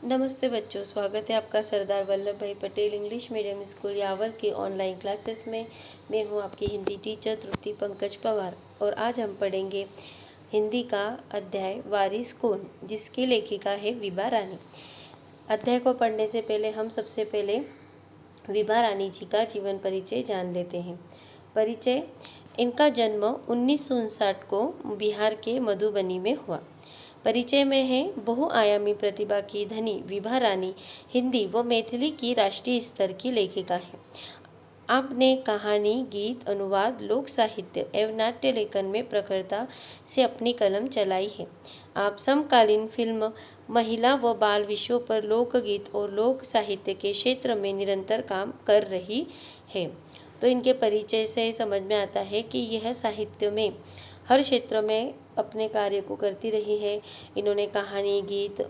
नमस्ते बच्चों, स्वागत है आपका सरदार वल्लभ भाई Patel English medium school Yawal की ऑनलाइन क्लासेस में। मैं हूं आपकी हिंदी टीचर तृप्ति पंकज पवार और आज हम पढ़ेंगे हिंदी का अध्याय वारिस कौन, जिसकी लेखिका है विभा रानी। अध्याय को पढ़ने से पहले हम सबसे पहले विभा रानी जी का जीवन परिचय जान लेते हैं। परिचय: इनका जन्म 1959 को बिहार के मधुबनी में हुआ। परिचय में है बहुआयामी प्रतिभा की धनी विभा रानी हिंदी व मैथिली की राष्ट्रीय स्तर की लेखिका है। आपने कहानी, गीत, अनुवाद, लोक साहित्य एवं नाट्य लेखन में प्रखरता से अपनी कलम चलाई है। आप समकालीन फिल्म, महिला व बाल विषयों पर लोकगीत और लोक साहित्य के क्षेत्र में निरंतर काम कर रही है। तो इनके परिचय से समझ में आता है कि यह साहित्य में हर क्षेत्र में अपने कार्य को करती रही है। इन्होंने कहानी, गीत,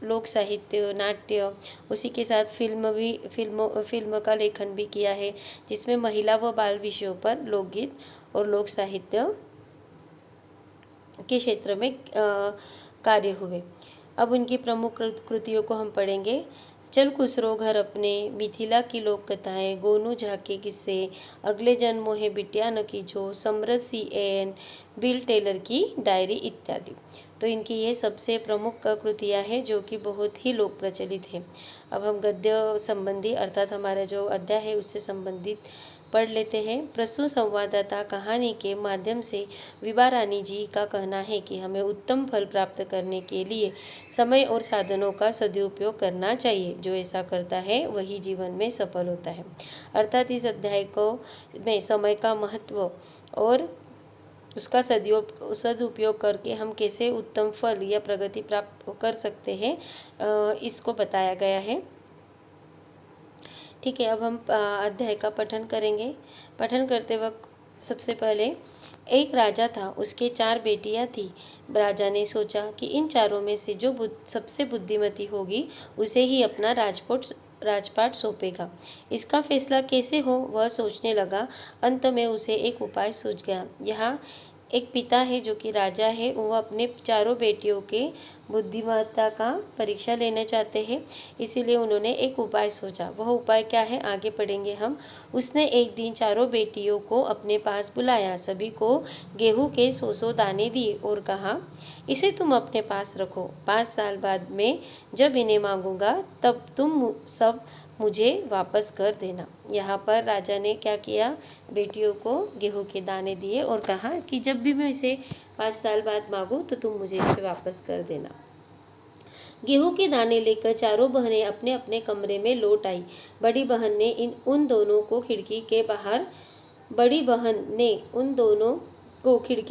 लोक साहित्य, नाट्य, उसी के साथ फिल्म का लेखन भी किया है, जिसमें महिला व बाल विषयों पर लोकगीत और लोक साहित्य के क्षेत्र में कार्य हुए। अब उनकी प्रमुख कृतियों को हम पढ़ेंगे। चल खुसरो घर अपने, मिथिला की लोक कथाएँ, गोनू झा के किस्से, अगले जन्मों है बिटिया न कीजो, समृद्ध CAN, बिल टेलर की डायरी इत्यादि। तो इनकी ये सबसे प्रमुख कृतियाँ हैं जो कि बहुत ही लोक प्रचलित है। अब हम गद्य संबंधी अर्थात हमारा जो अध्याय है उससे संबंधित पढ़ लेते हैं। प्रस्तुत संवाददाता कहानी के माध्यम से विभा रानी जी का कहना है कि हमें उत्तम फल प्राप्त करने के लिए समय और साधनों का सदुपयोग करना चाहिए। जो ऐसा करता है वही जीवन में सफल होता है। अर्थात इस अध्याय को में समय का महत्व और उसका सदुपयोग करके हम कैसे उत्तम फल या प्रगति प्राप्त कर सकते हैं, इसको बताया गया है। ठीक है, अब हम अध्याय का पठन करेंगे। पठन करते वक्त सबसे पहले: एक राजा था, उसके 4 बेटियां थी। राजा ने सोचा कि इन चारों में से जो सबसे बुद्धिमती होगी उसे ही अपना राजपाट सौंपेगा। इसका फैसला कैसे हो वह सोचने लगा। अंत में उसे एक उपाय सूझ गया। यहाँ एक पिता है जो कि राजा है, वह अपने चारों बेटियों के बुद्धिमत्ता का परीक्षा लेना चाहते हैं, इसीलिए उन्होंने एक उपाय सोचा। वह उपाय क्या है आगे पढ़ेंगे हम। उसने एक दिन चारों बेटियों को अपने पास बुलाया, सभी को गेहूं के 100 दाने दिए और कहा, इसे तुम अपने पास रखो। 5 साल बाद में जब इन्हें मांगूंगा तब तुम सब मुझे वापस कर देना। यहाँ पर राजा ने क्या किया, बेटियों को गेहूं के दाने दिए और कहा कि जब भी मैं इसे 5 साल बाद मांगूं तो तुम मुझे इसे वापस कर देना। गेहूं के दाने लेकर चारों बहनें अपने अपने कमरे में लौट आई। बड़ी बहन ने उन दोनों को खिड़की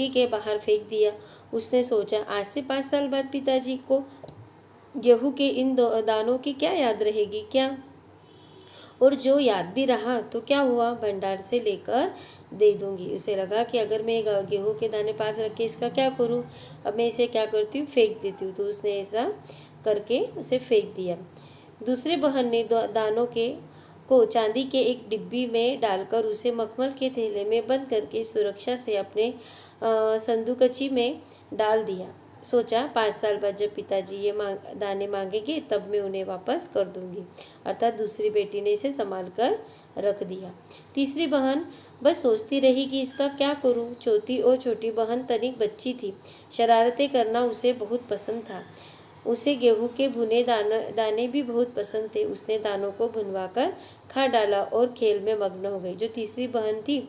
के बाहर फेंक दिया। उसने सोचा, आज से 5 साल बाद पिताजी को गेहूं के इन दानों की क्या याद रहेगी क्या? और जो याद भी रहा तो क्या हुआ, भंडार से लेकर दे दूंगी। उसे लगा कि अगर मैं गेहूं के दाने पास रख के इसका क्या करूं, अब मैं इसे क्या करती हूँ, फेंक देती हूँ। तो उसने ऐसा करके उसे फेंक दिया। दूसरी बहन ने दानों को चांदी के एक डिब्बी में डालकर उसे मखमल के थैले में बंद करके सुरक्षा से अपने संदूकची में डाल दिया। सोचा, 5 साल बाद जब पिताजी ये दाने मांगेंगे तब मैं उन्हें वापस कर दूंगी। अर्थात दूसरी बेटी ने इसे संभाल कर रख दिया। तीसरी बहन बस सोचती रही कि इसका क्या करूं। चौथी और छोटी बहन तनिक बच्ची थी, शरारतें करना उसे बहुत पसंद था। उसे गेहूं के भुने दाने भी बहुत पसंद थे। उसने दानों को भुनवाकर खा डाला और खेल में मग्न हो गई। जो तीसरी बहन थी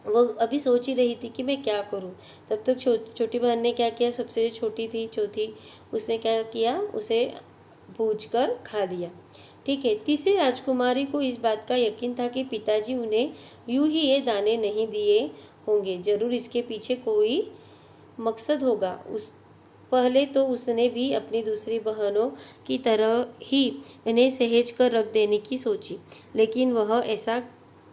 वो अभी सोच ही रही थी कि मैं क्या करूं। तब तक छोटी बहन ने क्या किया, सबसे छोटी थी चौथी, उसने क्या किया, उसे भूज कर खा लिया। ठीक है। तीसरी राजकुमारी को इस बात का यकीन था कि पिताजी उन्हें यूं ही ये दाने नहीं दिए होंगे, जरूर इसके पीछे कोई मकसद होगा। पहले तो उसने भी अपनी दूसरी बहनों की तरह ही इन्हें सहेज कर रख देने की सोची, लेकिन वह ऐसा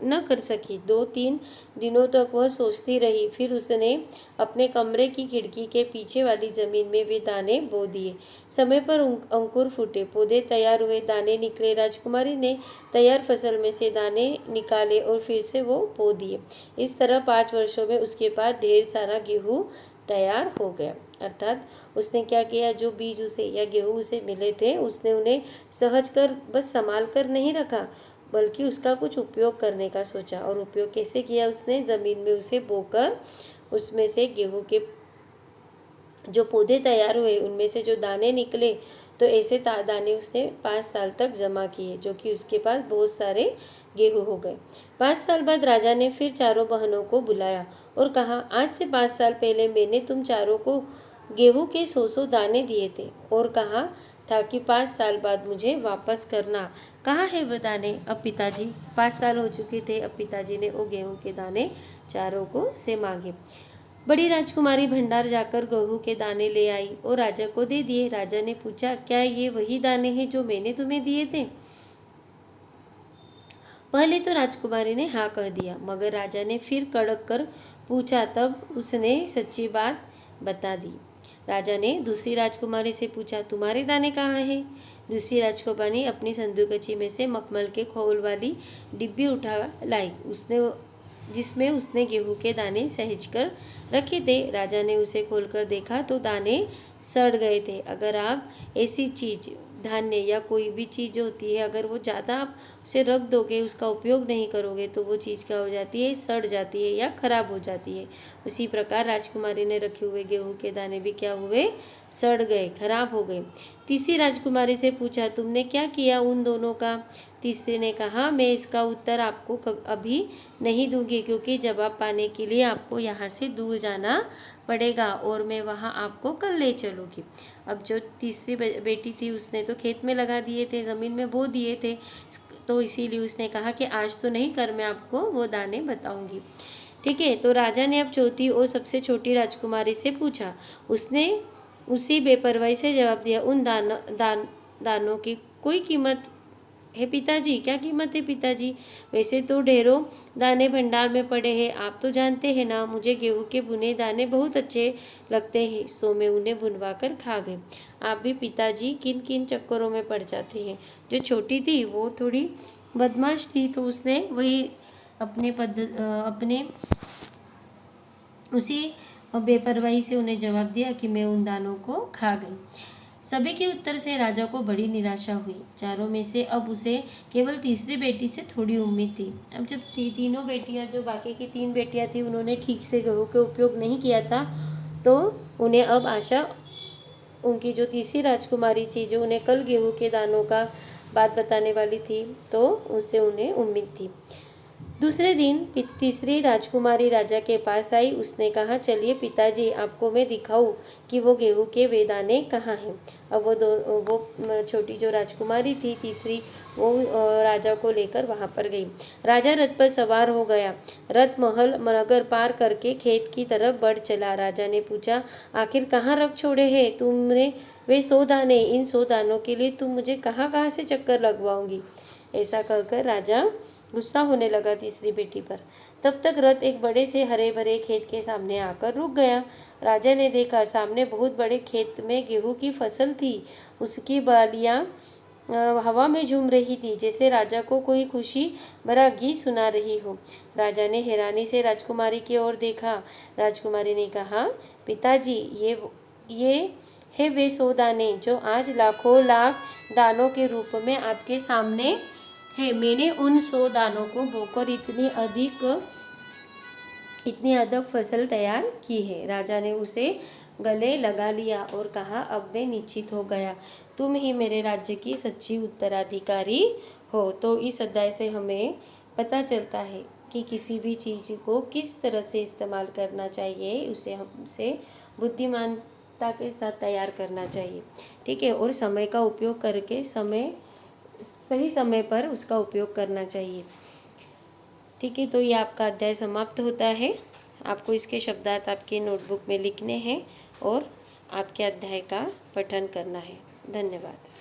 न कर सकी। 2-3 दिनों तक वह सोचती रही। फिर उसने अपने कमरे की खिड़की के पीछे वाली जमीन में वे दाने बो दिए। समय पर अंकुर फूटे, पौधे तैयार हुए, दाने निकले। राजकुमारी ने तैयार फसल में से दाने निकाले और फिर से वो बो दिए। इस तरह 5 वर्षों में उसके पास ढेर सारा गेहूं तैयार हो गया। अर्थात उसने क्या किया, जो बीज उसे या गेहूँ उसे मिले थे उसने उन्हें सहज कर बस संभाल कर नहीं रखा, बल्कि उसका कुछ उपयोग करने का सोचा। और उपयोग कैसे किया उसने, ज़मीन में उसे बोकर उसमें से गेहूँ के जो पौधे तैयार हुए उनमें से जो दाने निकले, तो ऐसे दाने उसने 5 साल तक जमा किए, जो कि उसके पास बहुत सारे गेहूँ हो गए। 5 साल बाद राजा ने फिर चारों बहनों को बुलाया और कहा, आज से 5 साल पहले मैंने तुम चारों को गेहूँ के 100 दाने दिए थे और कहा था कि 5 साल बाद मुझे वापस करना। कहाँ है वह दाने अब पिताजी? 5 साल हो चुके थे, अब पिताजी ने वो गेहूँ के दाने चारों को से मांगे। बड़ी राजकुमारी भंडार जाकर गेहूं के दाने ले आई और राजा को दे दिए। राजा ने पूछा, क्या ये वही दाने हैं जो मैंने तुम्हें दिए थे? पहले तो राजकुमारी ने हाँ कह दिया, मगर राजा ने फिर कड़क कर पूछा, तब उसने सच्ची बात बता दी। राजा ने दूसरी राजकुमारी से पूछा, तुम्हारे दाने कहाँ हैं? दूसरी राजकुमारी अपनी संदूकची में से मखमल के खोल वाली डिब्बी उठा लाई, जिसमें उसने गेहूं के दाने सहेज कर रखे थे। राजा ने उसे खोलकर देखा तो दाने सड़ गए थे। अगर आप ऐसी चीज, धान्य या कोई भी चीज़ होती है, अगर वो ज़्यादा आप उसे रख दोगे, उसका उपयोग नहीं करोगे, तो वो चीज़ क्या हो जाती है, सड़ जाती है या खराब हो जाती है। उसी प्रकार राजकुमारी ने रखे हुए गेहूं के दाने भी क्या हुए, सड़ गए, खराब हो गए। तीसरी राजकुमारी से पूछा, तुमने क्या किया उन दोनों का? तीसरी ने कहा, मैं इसका उत्तर आपको अभी नहीं दूंगी, क्योंकि जवाब पाने के लिए आपको यहाँ से दूर जाना पड़ेगा और मैं वहाँ आपको कल ले चलूँगी। अब जो तीसरी बेटी थी उसने तो खेत में लगा दिए थे, ज़मीन में बो दिए थे, तो इसीलिए उसने कहा कि आज तो नहीं, कर मैं आपको वो दाने बताऊंगी। ठीक है, तो राजा ने अब चौथी और सबसे छोटी राजकुमारी से पूछा। उसने उसी बेपरवाही से जवाब दिया, उन दानों की कोई कीमत है पिताजी? क्या कीमत है पिताजी? वैसे तो ढेरों दाने भंडार में पड़े हैं, आप तो जानते हैं ना, मुझे गेहूं के भुने दाने बहुत अच्छे लगते हैं, सो मैं उन्हें भुनवा कर खा गए। आप भी पिताजी किन किन चक्करों में पड़ जाते हैं। जो छोटी थी वो थोड़ी बदमाश थी, तो उसने वही अपने उसी बेपरवाही से उन्हें जवाब दिया कि मैं उन दानों को खा गई। सभी के उत्तर से राजा को बड़ी निराशा हुई। चारों में से अब उसे केवल तीसरी बेटी से थोड़ी उम्मीद थी। अब जब तीनों बेटियां, जो बाकी की 3 बेटियां थी, उन्होंने ठीक से गेहूं का उपयोग नहीं किया था, तो उन्हें अब आशा, उनकी जो तीसरी राजकुमारी थी, जो उन्हें कल गेहूं के दानों का बात बताने वाली थी, तो उससे उन्हें उम्मीद थी। दूसरे दिन तीसरी राजकुमारी राजा के पास आई। उसने कहा, चलिए पिताजी, आपको मैं दिखाऊं कि वो गेहूं के वे दाने कहाँ हैं। अब वो छोटी जो राजकुमारी थी तीसरी, वो राजा को लेकर वहां पर गई। राजा रथ पर सवार हो गया। रथ महल नगर पार करके खेत की तरफ बढ़ चला। राजा ने पूछा, आखिर कहाँ रख छोड़े हैं तुमने वे 100 दाने? इन 100 दानों के लिए तुम मुझे कहाँ कहाँ से चक्कर लगवाओगी? ऐसा कहकर राजा गुस्सा होने लगा तीसरी बेटी पर। तब तक रथ एक बड़े से हरे भरे खेत के सामने आकर रुक गया। राजा ने देखा, सामने बहुत बड़े खेत में गेहूं की फसल थी। उसकी बालियां हवा में झूम रही थी, जैसे राजा को कोई खुशी भरा गीत सुना रही हो। राजा ने हैरानी से राजकुमारी की ओर देखा। राजकुमारी ने कहा, पिताजी, ये है वे 100 दाने जो आज लाखों लाख दानों के रूप में आपके सामने है। मैंने उन 100 दानों को बोकर इतनी अधिक फसल तैयार की है। राजा ने उसे गले लगा लिया और कहा, अब मैं निश्चित हो गया, तुम ही मेरे राज्य की सच्ची उत्तराधिकारी हो। तो इस अध्याय से हमें पता चलता है कि किसी भी चीज़ को किस तरह से इस्तेमाल करना चाहिए, उसे बुद्धिमानता के साथ तैयार करना चाहिए। ठीक है, और समय का उपयोग करके सही समय पर उसका उपयोग करना चाहिए। ठीक है, तो ये आपका अध्याय समाप्त होता है। आपको इसके शब्दार्थ आपके नोटबुक में लिखने हैं और आपके अध्याय का पठन करना है। धन्यवाद।